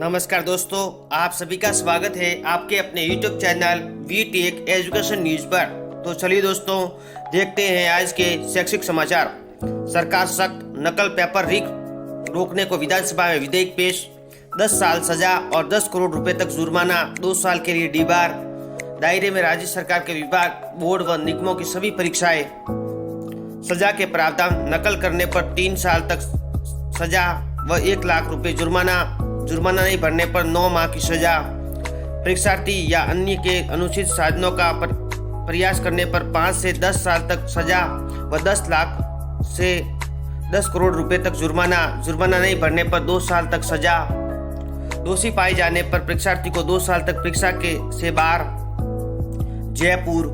नमस्कार दोस्तों, आप सभी का स्वागत है आपके अपने YouTube channel V tech education news पर। तो चलिए दोस्तों, देखते हैं आज के शैक्षिक समाचार। सरकार सख्त, नकल पेपर लीक रोकने को विधानसभा में विधेयक पेश। 10 साल सजा और 10 करोड़ रुपए तक जुर्माना, 2 साल के लिए डीबार। दायरे में राज्य सरकार के विभाग, बोर्ड व निगमों की सभी परीक्षाएं। सजा के प्रावधान, नकल करने पर 3 साल तक सजा व 1 लाख रुपए जुर्माना नहीं भरने पर 9 माह की सजा। परीक्षार्थी या अन्य के अनुचित साधनों का प्रयास करने पर 5 से 10 साल तक सजा व 10 लाख से 10 करोड़ रुपए तक जुर्माना नहीं भरने पर 2 साल तक सजा। दोषी पाए जाने पर परीक्षार्थी को 2 साल तक परीक्षा से बाहर। जयपुर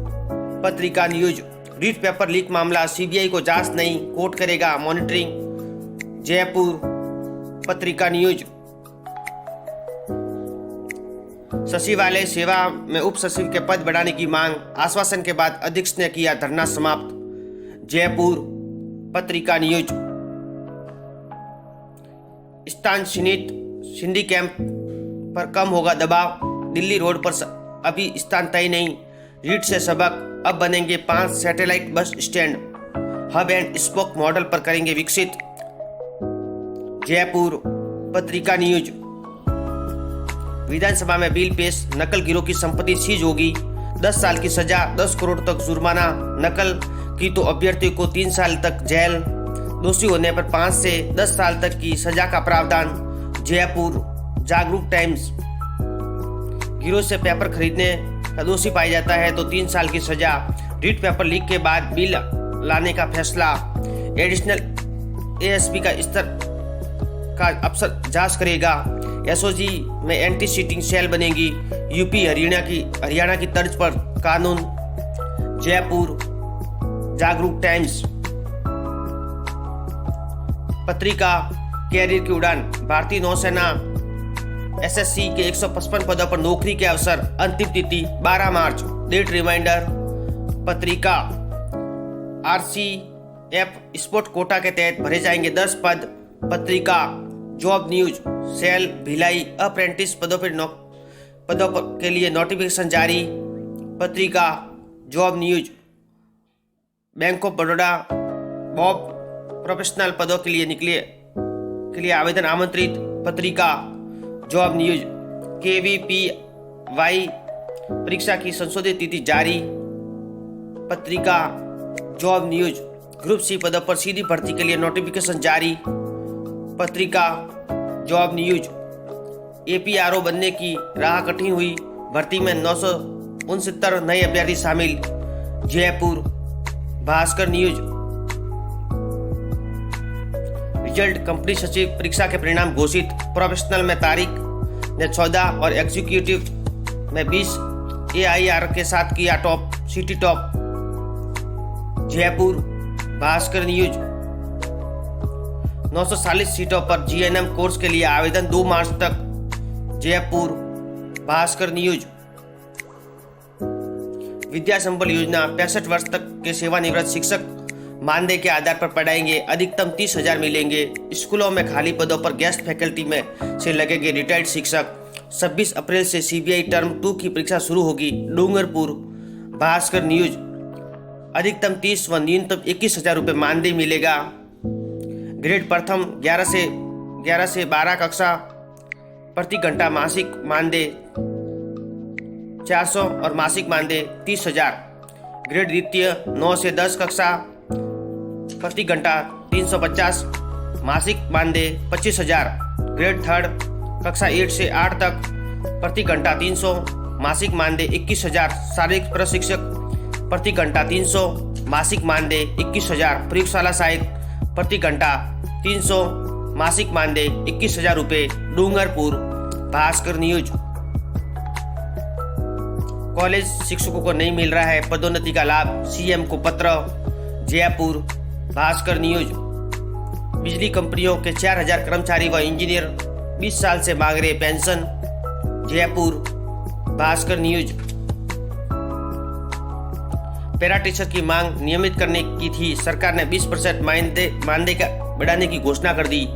पत्रिका न्यूज, रीट पेपर लीक मामला, सीबीआई को जांच नहीं, कोर्ट करेगा मॉनिटरिंग। जयपुर पत्रिका न्यूज, सचिवालय सेवा में उप सचिव के पद बढ़ाने की मांग, आश्वासन के बाद अध्यक्ष ने किया धरना समाप्त। जयपुर पत्रिका न्यूज, स्थान सिंधी कैंप पर कम होगा दबाव, दिल्ली रोड पर अभी स्थान तय नहीं। रीट से सबक, अब बनेंगे 5 satellite bus stand, hub and spoke model पर करेंगे विकसित। जयपुर पत्रिका न्यूज, विधानसभा में बिल पेश, नकल गिरोह की संपत्ति सीज होगी, 10 साल की सजा, 10 करोड़ तक जुर्माना। नकल की तो अभ्यर्थी को 3 साल तक जेल, दोषी होने पर 5 से 10 साल तक की सजा का प्रावधान। जयपुर जागरूक टाइम्स, गिरोह से पेपर खरीदने का दोषी पाया जाता है तो 3 साल की सजा। रीट पेपर लीक के बाद बिल लाने का फैसला। एडिशनल एएसपी का स्तर का अफसर जांच करेगा। एसओजी में एंटी चीटिंग सेल बनेगी, यूपी हरियाणा की तर्ज पर कानून। जयपुर जागरूक टाइम्स पत्रिका, कैरियर की उड़ान, भारतीय नौसेना एसएससी के 155 पदों पर नौकरी के अवसर, अंतिम तिथि 12 मार्च, डेट रिमाइंडर। पत्रिका, आरसीएफ स्पोर्ट कोटा के तहत भरे जाएंगे 10 पद। पत्रिका, job news, SAIL Bhilai apprentice पदों के लिए नोटिफिकेशन जारी। पत्रिका, job news, Bank of Baroda BOB professional पदों के लिए आवेदन आमंत्रित। पत्रिका, जॉब न्यूज, केवीपीवाई परीक्षा की संशोधित तिथि जारी। पत्रिका, जॉब न्यूज, ग्रुप सी पदों पर सीधी भर्ती के लिए नोटिफिकेशन जारी। पत्रिका, जॉब न्यूज, एपीआरओ बनने की राह कठिन हुई, भर्ती में 969 नए अभ्यर्थी शामिल। Jaipur Bhaskar news, result, company सचिव परीक्षा के परिणाम घोषित, प्रोफेशनल में तारीख ने 14 और एग्जीक्यूटिव में 20 एआईआर के साथ किया top, city top. Jaipur Bhaskar news, 940 सीटों पर जीएनएम कोर्स के लिए आवेदन 2 मार्च तक। जयपुर भास्कर न्यूज, विद्या संबल योजना, 65 वर्ष तक के सेवानिवृत्त शिक्षक मानदेय के आधार पर पढ़ाएंगे, अधिकतम 30,000 मिलेंगे। स्कूलों में खाली पदों पर गेस्ट फैकल्टी में से लगेंगे रिटायर्ड शिक्षक। 26 अप्रैल से सीबीआई टर्म 2 की परीक्षा शुरू होगी। डूंगरपुर भास्कर न्यूज, अधिकतम 30 व न्यूनतम 21,000 रुपये मानदेय मिलेगा। ग्रेड प्रथम 11 से 12 कक्षा, प्रति घंटा मासिक मानदेय 400 और मासिक मानदेय 30,000। ग्रेड द्वितीय 9 से 10 कक्षा, प्रति घंटा 350, मासिक मानदेय 25,000। ग्रेड थर्ड कक्षा 8 से 8 तक, प्रति घंटा 300, मासिक मानदेय 21,000। शारीरिक प्रशिक्षक, प्रति घंटा 300, मासिक मानदेय 21,000। प्रयोगशाला सहायक, प्रति घंटा 300, मासिक मानदेय 21,000 रुपये। डूंगरपुर भास्कर न्यूज, कॉलेज शिक्षकों को नहीं मिल रहा है पदोन्नति का लाभ, सीएम को पत्र। जयपुर भास्कर न्यूज, बिजली कंपनियों के 4,000 कर्मचारी व इंजीनियर 20 साल से मांग रहे pension. Jaipur Bhaskar news, para teacher की मांग नियमित करने की थी, सरकार ने 20% मानदेय का बढ़ाने की घोषणा कर दी।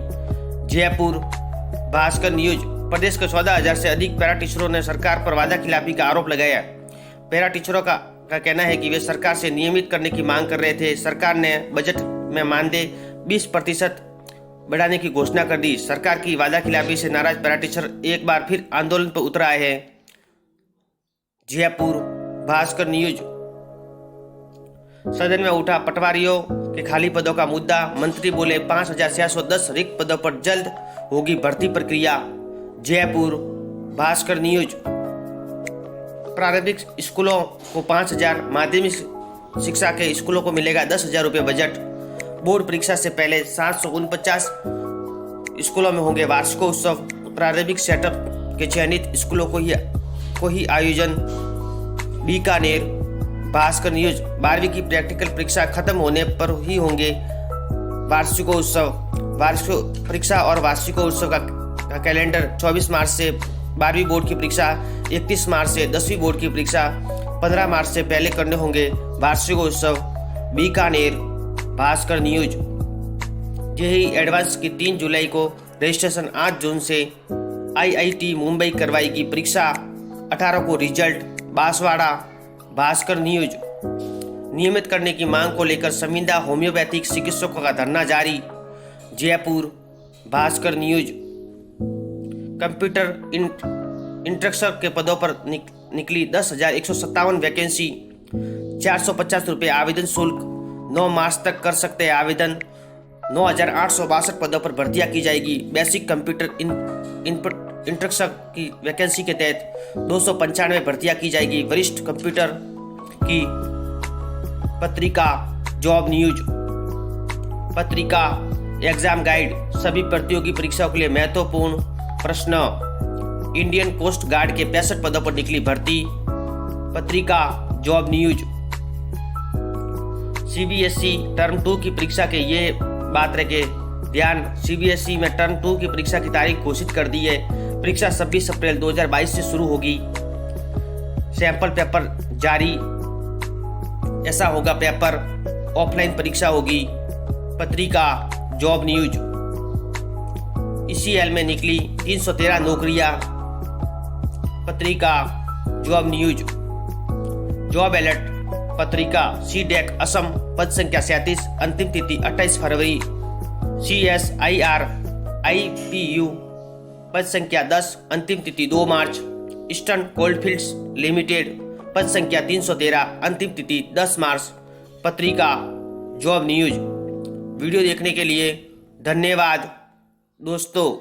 जयपुर भास्कर न्यूज, प्रदेश के 14,000 से अधिक पैरा टीचरों ने सरकार पर वादा खिलाफी का आरोप लगाया। पैरा टीचरों का कहना है कि वे सरकार से नियमित करने की मांग कर रहे थे। सरकार ने बजट में मानदेय 20% बढ़ाने की घोषणा कर दी। सरकार की वादा खिलाफी से नाराज पैरा टीचर एक बार फिर आंदोलन पर उतर आए हैं। जयपुर भास्कर न्यूज। सदन में उठा पटवारियों के खाली पदों का मुद्दा। मंत्री बोले 5,610 रिक्त पदों पर जल्द होगी भर्ती प्रक्रिया। जयपुर भास्कर न्यूज। प्रारंभिक स्कूलों को 5,000, माध्यमिक शिक्षा के स्कूलों को मिलेगा 10,000 रुपये बजट। बोर्ड परीक्षा से पहले 749 स्कूलों में होंगे वार्षिकोत्सव। प्रारंभिक सेटअप के चयनित स्कूलों को ही आयोजन। बीकानेर भास्कर न्यूज। 12वीं की प्रैक्टिकल परीक्षा खत्म होने पर ही होंगे वार्षिकोत्सव। वार्षिक परीक्षा और वार्षिकोत्सव का कैलेंडर 24 मार्च से 12वीं बोर्ड की परीक्षा, 31 मार्च से 10वीं बोर्ड की परीक्षा, 15 मार्च से पहले करने होंगे वार्षिकोत्सव। Bikaner Bhaskar news. JEE advance की 3 जुलाई को रजिस्ट्रेशन, 8 जून से IIT मुंबई करवाएगी परीक्षा, 18 को रिजल्ट। बांसवाड़ा भास्कर न्यूज। नियमित करने की मांग को लेकर संविदा होम्योपैथिक चिकित्सकों का धरना जारी। Jaipur Bhaskar news. Computer instructor के पदों पर निकली 10,157 वैकेंसी, 450 रुपये आवेदन शुल्क। 9 मार्च तक कर सकते हैं आवेदन। 9,862 पदों पर भर्तियां की जाएगी। बेसिक कंप्यूटर इंस्ट्रक्टर की वैकेंसी के तहत 295 भर्तियां की जाएगी। वरिष्ठ कंप्यूटर की पत्रिका जॉब न्यूज। पत्रिका एग्जाम गाइड। सभी प्रतियोगी परीक्षाओं के लिए महत्वपूर्ण प्रश्न। इंडियन कोस्ट गार्ड के 65 पदों पर निकली भर्ती। पत्रिका जॉब न्यूज। CBSE टर्म 2 की परीक्षा के ये बात रखे ध्यान। CBSE में टर्म 2 की परीक्षा की तारीख घोषित कर दी है। परीक्षा 26 अप्रैल 2022 से शुरू होगी। सैंपल पेपर जारी। ऐसा होगा पेपर। ऑफलाइन परीक्षा होगी। पत्रिका जॉब न्यूज। ECL में निकली 313 नौकरियां। पत्रिका जॉब न्यूज। Job alert. पत्रिका CDEC असम, पद संख्या 37, अंतिम तिथि 28 फरवरी। CSIR IPU, पद संख्या 10, अंतिम तिथि 2 मार्च। ईस्टर्न कोल्डफील्ड्स लिमिटेड, पद संख्या 313, अंतिम तिथि 10 मार्च। पत्रिका जॉब न्यूज। वीडियो देखने के लिए धन्यवाद दोस्तों।